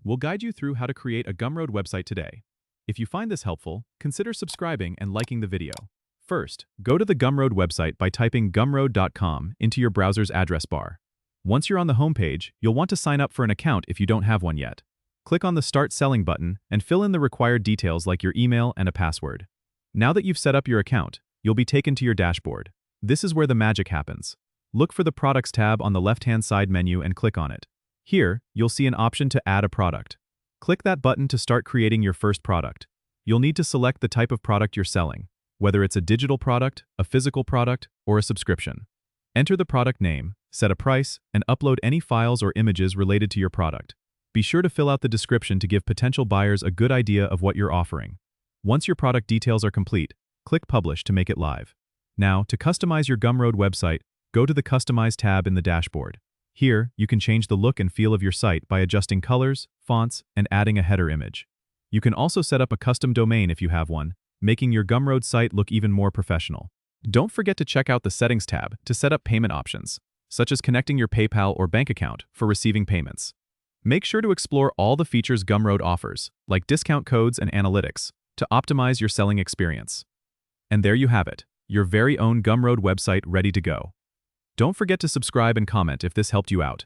We'll guide you through how to create a Gumroad website today. If you find this helpful, consider subscribing and liking the video. First, go to the Gumroad website by typing gumroad.com into your browser's address bar. Once you're on the homepage, you'll want to sign up for an account if you don't have one yet. Click on the Start Selling button and fill in the required details like your email and a password. Now that you've set up your account, you'll be taken to your dashboard. This is where the magic happens. Look for the Products tab on the left-hand side menu and click on it. Here, you'll see an option to add a product. Click that button to start creating your first product. You'll need to select the type of product you're selling, whether it's a digital product, a physical product, or a subscription. Enter the product name, set a price, and upload any files or images related to your product. Be sure to fill out the description to give potential buyers a good idea of what you're offering. Once your product details are complete, click Publish to make it live. Now, to customize your Gumroad website, go to the Customize tab in the dashboard. Here, you can change the look and feel of your site by adjusting colors, fonts, and adding a header image. You can also set up a custom domain if you have one, making your Gumroad site look even more professional. Don't forget to check out the Settings tab to set up payment options, such as connecting your PayPal or bank account for receiving payments. Make sure to explore all the features Gumroad offers, like discount codes and analytics, to optimize your selling experience. And there you have it, your very own Gumroad website ready to go. Don't forget to subscribe and comment if this helped you out.